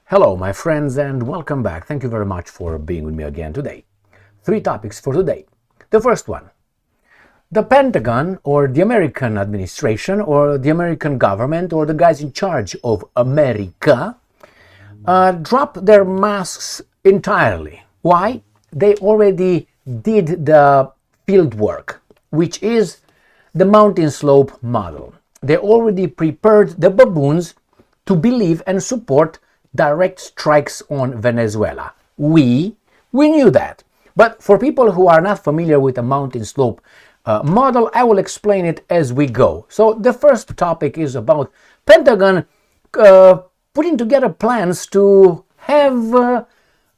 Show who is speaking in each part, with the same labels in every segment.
Speaker 1: Hello, my friends, and welcome back. Thank you very much for being with me again today. 3 topics for today. The first one, the Pentagon or the American administration or the American government or the guys in charge of America dropped their masks entirely. Why? They already did the field work, which is the mountain slope model. They already prepared the baboons to believe and support direct strikes on Venezuela. We knew that. But for people who are not familiar with the mountain slope model, I will explain it as we go. So the first topic is about Pentagon putting together plans to have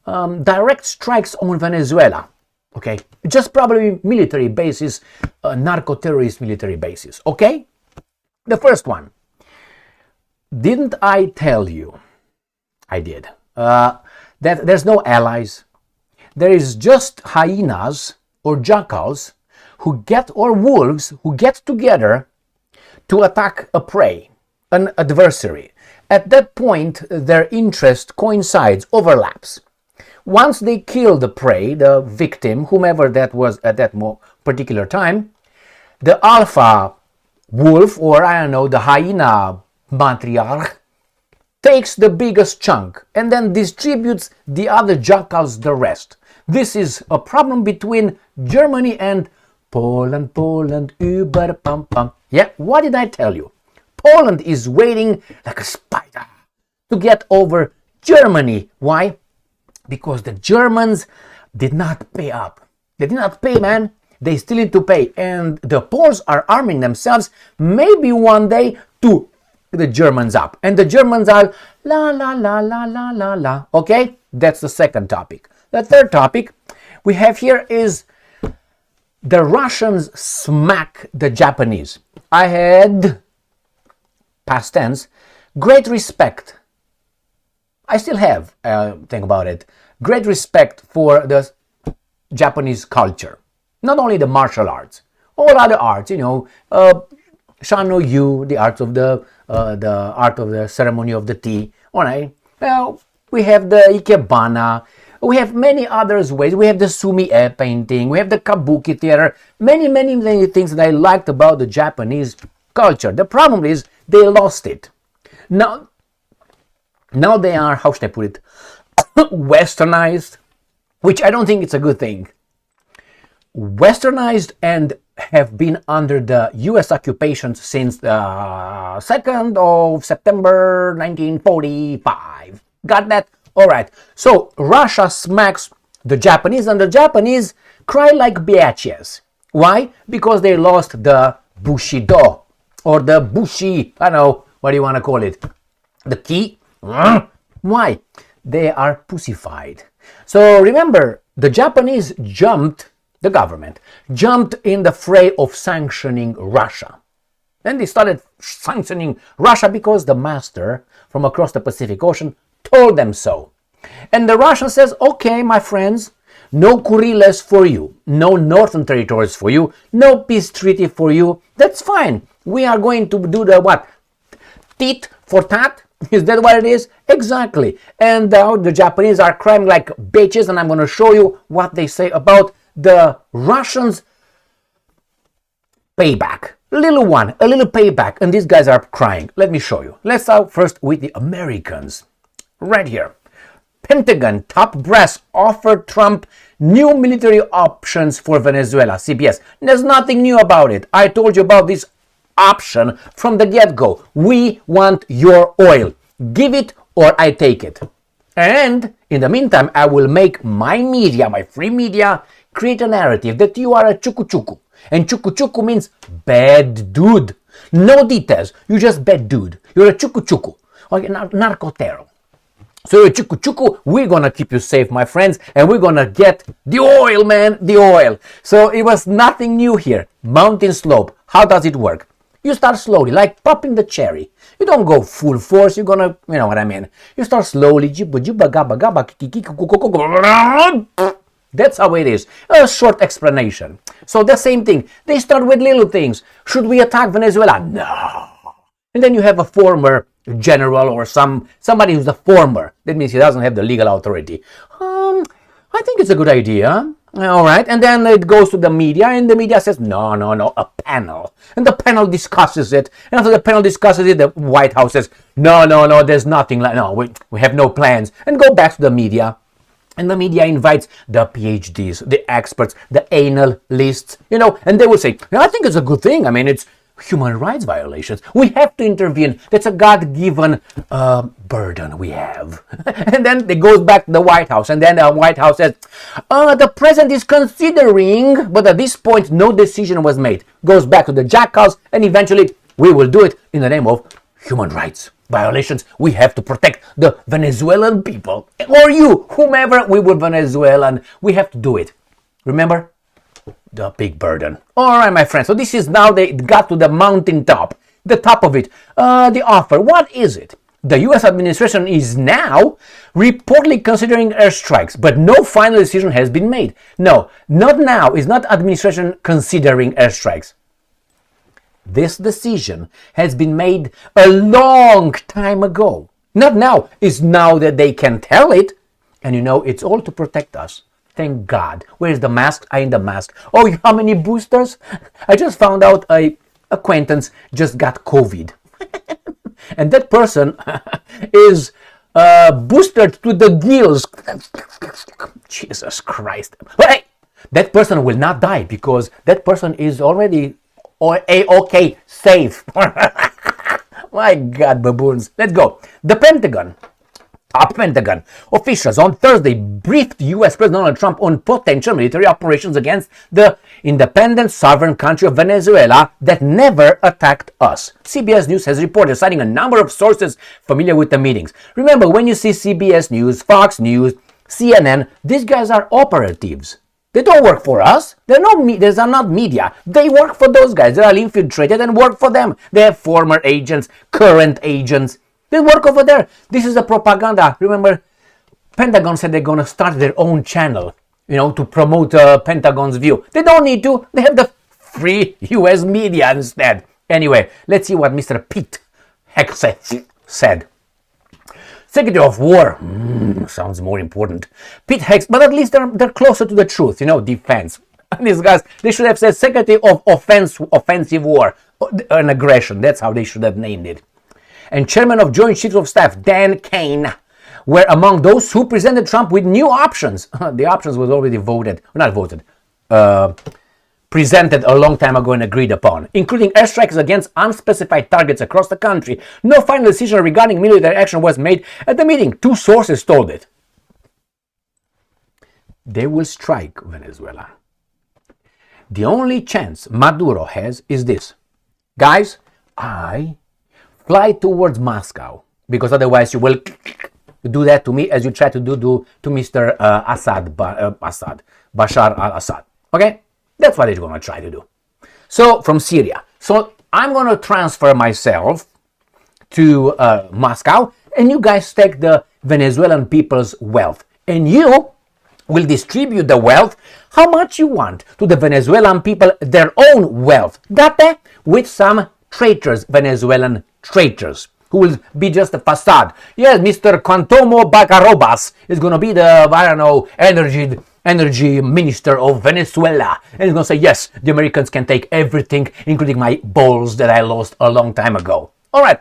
Speaker 1: direct strikes on Venezuela. Okay, just probably military bases, narco-terrorist military bases. Okay, the first one. Didn't I tell you? I did. That there's no allies. There is just hyenas or jackals or wolves who get together to attack a prey, an adversary. At that point, their interest coincides, overlaps. Once they kill the prey, the victim, whomever that was at that particular time, the alpha wolf, or I don't know, the hyena matriarch, takes the biggest chunk and then distributes the other jackals the rest. This is a problem between Germany and Poland, über pam pam. Yeah, what did I tell you? Poland is waiting like a spider to get over Germany. Why? Because the Germans did not pay up. They did not pay, man. They still need to pay. And the Poles are arming themselves maybe one day to the Germans up, and the Germans are la la la la la la la. Okay, that's the second topic. The third topic we have here is the Russians smack the Japanese. I had, past tense, great respect. I still have, think about it, great respect for the Japanese culture. Not only the martial arts, all other arts, Shano-yu, the art of the ceremony of the tea. All right. Well, we have the ikebana. We have many other ways. We have the sumi-e painting. We have the kabuki theater. Many things that I liked about the Japanese culture. The problem is they lost it. Now they are, how should I put it, westernized, which I don't think it's a good thing. Westernized and have been under the U.S. occupation since the 2nd of September 1945. Got that? All right. So Russia smacks the Japanese, and the Japanese cry like bitches. Why? Because they lost the Bushido, or the Bushi, I don't know, what do you want to call it? The key? Why? They are pussified. So remember, the Japanese the government jumped in the fray of sanctioning Russia. Then they started sanctioning Russia because the master from across the Pacific Ocean told them so. And the Russia says, okay, my friends, no Kuriles for you, no northern territories for you, no peace treaty for you. That's fine. We are going to do the what? Tit for tat? Is that what it is? Exactly. And now the Japanese are crying like bitches, and I'm going to show you what they say about the Russians' payback. A little payback, and these guys are crying. Let me show you. Let's start first with the Americans. Right here. Pentagon top brass offered Trump new military options for Venezuela. CBS. There's nothing new about it. I told you about this option from the get-go. We want your oil. Give it or I take it. And in the meantime, I will make my media, my free media, create a narrative that you are a chuku-chuku. And chuku-chuku means bad dude. No details. You're just bad dude. You're a chuku-chuku. Okay, narco-terror. So you're a chuku-chuku. We're going to keep you safe, my friends. And we're going to get the oil, man. The oil. So it was nothing new here. Mountain slope. How does it work? You start slowly, like popping the cherry. You don't go full force. You're going to, you know what I mean. You start slowly. That's how it is. A short explanation. So the same thing. They start with little things. Should we attack Venezuela? No. And then you have a former general or somebody who's a former. That means he doesn't have the legal authority. I think it's a good idea. All right, and then it goes to the media, and the media says, no, a panel. And the panel discusses it, and after the panel discusses it, the White House says, no, there's nothing like, no, we have no plans, and go back to the media. And the media invites the PhDs, the experts, the analysts, and they will say, I think it's a good thing. I mean, it's human rights violations. We have to intervene. That's a God-given burden we have. And then it goes back to the White House. And then the White House says, the president is considering, but at this point, no decision was made. Goes back to the jackals, and eventually we will do it in the name of human rights violations. We have to protect the Venezuelan people. Or you, whomever, we were Venezuelan. We have to do it. Remember? The big burden. All right, my friends. So this is now they got to the mountaintop, the top of it. The offer. What is it? The U.S. administration is now reportedly considering airstrikes, but no final decision has been made. No, not now. Is not administration considering airstrikes. This decision has been made a long time ago. Not now. It's now that they can tell it, and it's all to protect us. Thank God. Where's the mask? I need the mask. Oh, how many boosters? I just found out a acquaintance just got COVID. And that person is boosted to the gills. Jesus Christ. Hey, that person will not die because that person is already okay, safe. My God, baboons. Let's go. The Pentagon. Pentagon officials on Thursday briefed U.S. President Donald Trump on potential military operations against the independent sovereign country of Venezuela that never attacked us. CBS News has reported, citing a number of sources familiar with the meetings. Remember, when you see CBS News, Fox News, CNN, these guys are operatives. They don't work for us. They're not media. They work for those guys. They are infiltrated and work for them. They have former agents, current agents. They work over there. This is the propaganda. Remember, Pentagon said they're going to start their own channel, to promote Pentagon's view. They don't need to. They have the free U.S. media instead. Anyway, let's see what Mr. Pete Hegseth said. Secretary of War. Sounds more important. Pete Hegseth, but at least they're closer to the truth, defense. These guys, they should have said Secretary of Offensive War, an aggression. That's how they should have named it. And Chairman of Joint Chiefs of Staff, Dan Kane, were among those who presented Trump with new options. The options was already presented a long time ago and agreed upon, including airstrikes against unspecified targets across the country. No final decision regarding military action was made at the meeting. Two sources told it. They will strike Venezuela. The only chance Maduro has is this. Guys, fly towards Moscow, because otherwise you will do that to me as you try to do to Mr. Bashar al-Assad. Okay? That's what they're going to try to do. So, from Syria. So, I'm going to transfer myself to Moscow, and you guys take the Venezuelan people's wealth. And you will distribute the wealth, how much you want, to the Venezuelan people, their own wealth. Got that? With some traitors, Venezuelan traitors, who will be just a facade. Yes, Mr. Quantomo Bacarobas is going to be the, energy minister of Venezuela. And he's going to say, yes, the Americans can take everything, including my balls that I lost a long time ago. All right,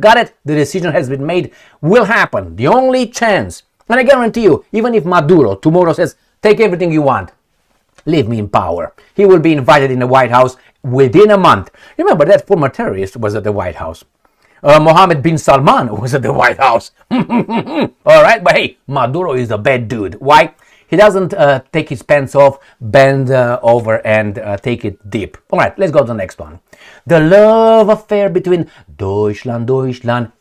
Speaker 1: got it? The decision has been made, will happen. The only chance, and I guarantee you, even if Maduro tomorrow says, take everything you want, leave me in power, he will be invited in the White House within a month. Remember, that former terrorist was at the White House. Mohammed bin Salman was at the White House. All right, but hey, Maduro is a bad dude. Why? He doesn't take his pants off, bend over, and take it deep. All right, let's go to the next one. The love affair between Deutschland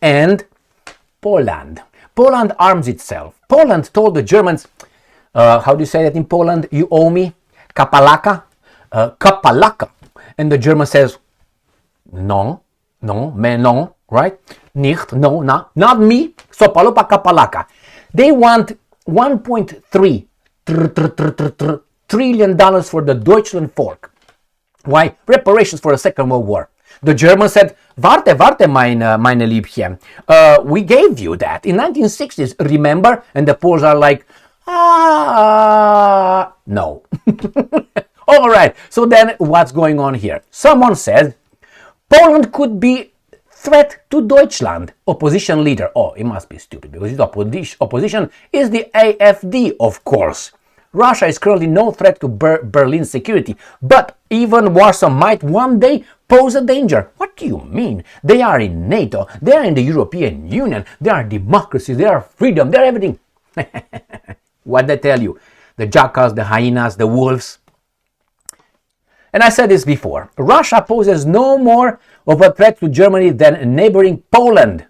Speaker 1: and Poland. Poland arms itself. Poland told the Germans, how do you say that in Poland? You owe me? Kapalaka? Kapalaka. And the German says, no, mais non, right? Nicht, no, not me. So palopa kapalaka. They want $1.3 trillion for the Deutschland fork. Why? Reparations for the Second World War. The Germans said, warte, meine Liebchen. We gave you that in 1960s, remember? And the Poles are like, no. All right, so then what's going on here? Someone said Poland could be threat to Deutschland. Opposition leader. Oh, it must be stupid because the opposition is the AfD, of course. Russia is currently no threat to Berlin's security, but even Warsaw might one day pose a danger. What do you mean? They are in NATO, they are in the European Union, they are democracy, they are freedom, they are everything. What they tell you? The jackals, the hyenas, the wolves. And I said this before, Russia poses no more of a threat to Germany than neighboring Poland.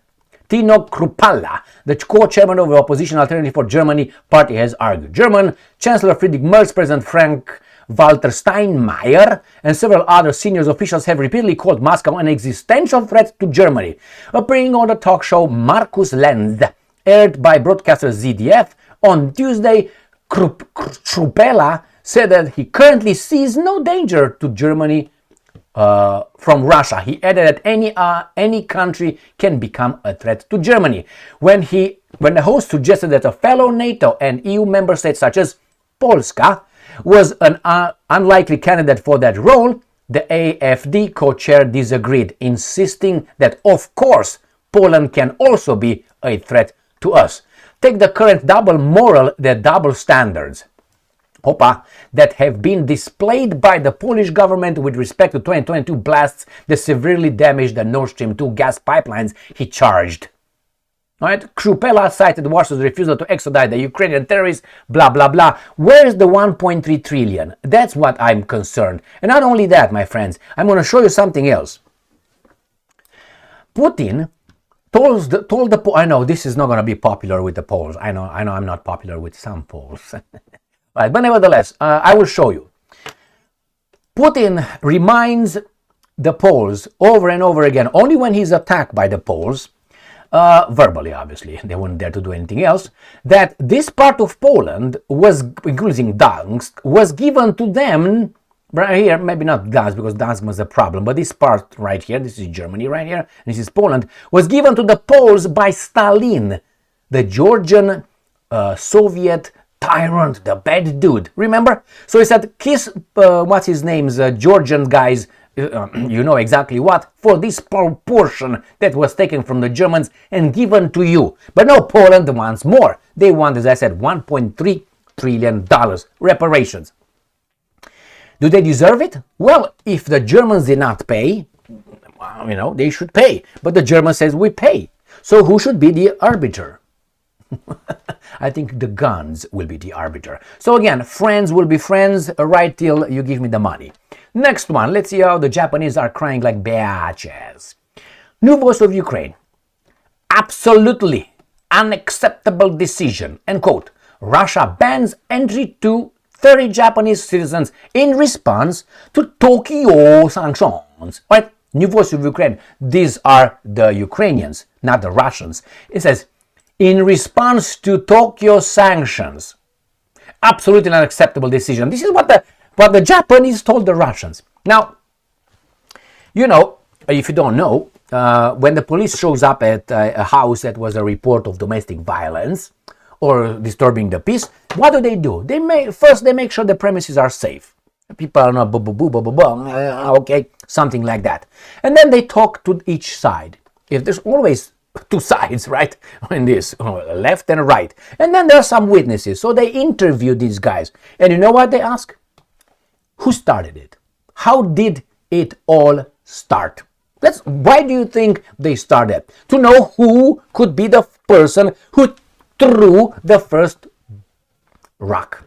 Speaker 1: Tino Kruppala, the co-chairman of the opposition Alternative for Germany party, has argued. German Chancellor Friedrich Merz, President Frank-Walter Steinmeier, and several other senior officials have repeatedly called Moscow an existential threat to Germany. Appearing on the talk show Markus Lenz, aired by broadcaster ZDF, on Tuesday, Kruppala said that he currently sees no danger to Germany from Russia. He added that any country can become a threat to Germany. When the host suggested that a fellow NATO and EU member state such as Polska was an unlikely candidate for that role, the AfD co-chair disagreed, insisting that of course Poland can also be a threat to us. Take the current double moral, the double standards that have been displayed by the Polish government with respect to 2022 blasts that severely damaged the Nord Stream 2 gas pipelines, he charged. Right? Kruppala cited Warsaw's refusal to extradite the Ukrainian terrorists, blah, blah, blah. Where's the 1.3 trillion? That's what I'm concerned. And not only that, my friends, I'm going to show you something else. Putin told the I know this is not going to be popular with the Poles. I know I'm not popular with some Poles. Right, but nevertheless, I will show you. Putin reminds the Poles over and over again, only when he's attacked by the Poles, verbally obviously, they weren't there to do anything else, that this part of Poland was, including Gdansk, was given to them, right here, maybe not Gdansk because Gdansk was a problem, but this part right here, this is Germany right here, and this is Poland, was given to the Poles by Stalin, the Georgian Soviet tyrant, the bad dude. Remember? So he said, kiss, what's his name's, Georgian guys, you know exactly what, for this portion that was taken from the Germans and given to you. But no, Poland wants more. They want, as I said, $1.3 trillion reparations. Do they deserve it? Well, if the Germans did not pay, they should pay. But the German says we pay. So who should be the arbiter? I think the guns will be the arbiter. So again, friends will be friends right till you give me the money. Next one, let's see how the Japanese are crying like bitches. New voice of Ukraine. Absolutely unacceptable decision. End quote. Russia bans entry to 30 Japanese citizens in response to Tokyo sanctions. Right? New voice of Ukraine. These are the Ukrainians, not the Russians. It says, in response to Tokyo sanctions. Absolutely unacceptable decision. This is what the Japanese told the Russians. Now, if you don't know, when the police shows up at a house that was a report of domestic violence or disturbing the peace, what do? They make sure the premises are safe. People are not okay, something like that. And then they talk to each side. If there's always two sides, right, in this, left and right. And then there are some witnesses. So they interview these guys. And you know what they ask? Who started it? How did it all start? Why do you think they started? To know who could be the person who threw the first rock.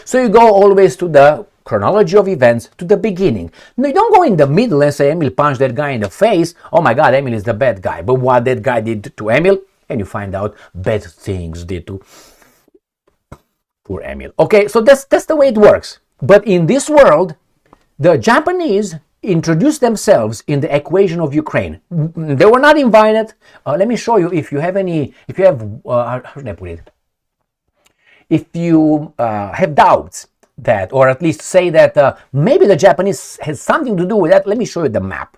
Speaker 1: So you go always to the chronology of events, to the beginning. No, you don't go in the middle and say Emil punched that guy in the face. Oh my God, Emil is the bad guy. But what that guy did to Emil, and you find out bad things did to poor Emil. Okay, so that's the way it works. But in this world, the Japanese introduced themselves in the equation of Ukraine. They were not invited. Let me show you if you have how should I put it? If you have doubts that, or at least say that maybe the Japanese has something to do with that, let me show you the map.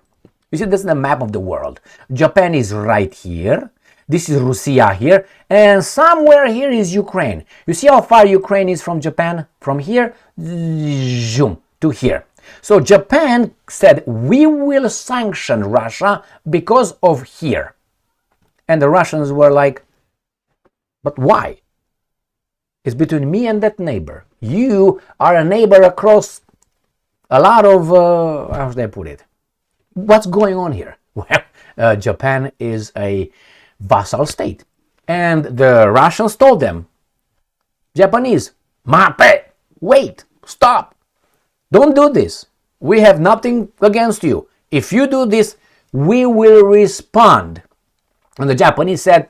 Speaker 1: You see, this is the map of the world. Japan is right here. This is Russia here. And somewhere here is Ukraine. You see how far Ukraine is from Japan? From here, zoom, to here. So Japan said, we will sanction Russia because of here. And the Russians were like, but why? It's between me and that neighbor. You are a neighbor across a lot of, how should I put it? What's going on here? Well, Japan is a vassal state. And the Russians told them, Japanese, mate, wait, stop. Don't do this. We have nothing against you. If you do this, we will respond. And the Japanese said,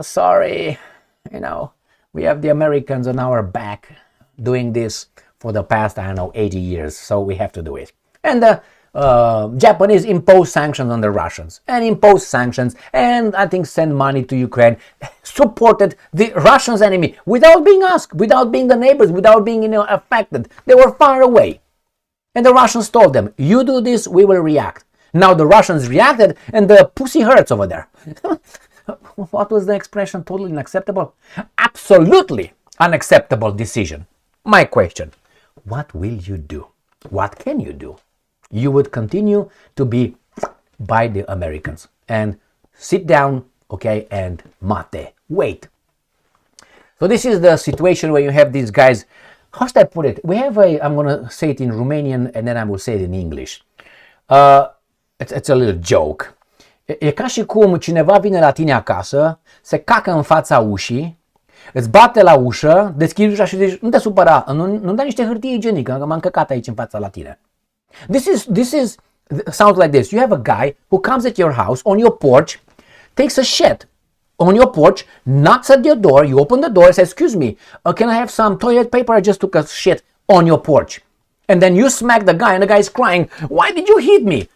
Speaker 1: sorry, we have the Americans on our back doing this for the past, 80 years, so we have to do it. And the Japanese imposed sanctions on the Russians, and imposed sanctions, and I think sent money to Ukraine, supported the Russians' enemy without being asked, without being the neighbors, without being affected. They were far away. And the Russians told them, you do this, we will react. Now the Russians reacted, and the pussy hurts over there. What was the expression? Totally unacceptable? Absolutely unacceptable decision. My question, what will you do? What can you do? You would continue to be by the Americans and sit down, okay, and mate, wait. So this is the situation where you have these guys. How should I put it? We have I'm going to say it in Romanian and then I will say it in English. It's a little joke. E ca și cum cineva vine la tine acasă, se cacă în fața ușii, îți bate la ușă, deschizi ușa și zici, nu te supăra, nu-mi dai niște hârtie igienică, că m-am căcat aici în fața la tine. This sounds like this. You have a guy who comes at your house on your porch, takes a shit on your porch, knocks at your door, you open the door and says, excuse me, can I have some toilet paper? I just took a shit on your porch. And then you smack the guy and the guy is crying, why did you hit me?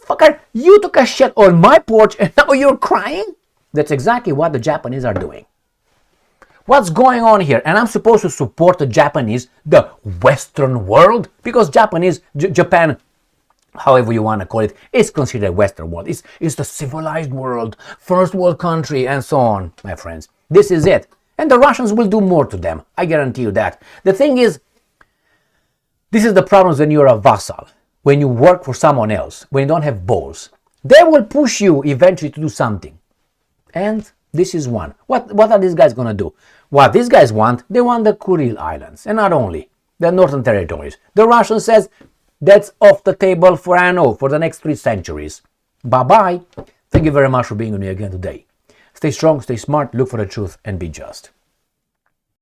Speaker 1: Fucker, you took a shit on my porch and now you're crying? That's exactly what the Japanese are doing. What's going on here? And I'm supposed to support the Japanese, the Western world, because Japan, however you want to call it, is considered Western world. It's the civilized world, first world country, and so on, my friends. This is it. And the Russians will do more to them. I guarantee you that. The thing is, this is the problem when you're a vassal, when you work for someone else, when you don't have balls. They will push you eventually to do something. And this is one. What are these guys going to do? What these guys want, they want the Kuril Islands. And not only, the Northern Territories. The Russian says, that's off the table for the next 3 centuries. Bye-bye. Thank you very much for being with me again today. Stay strong, stay smart, look for the truth, and be just.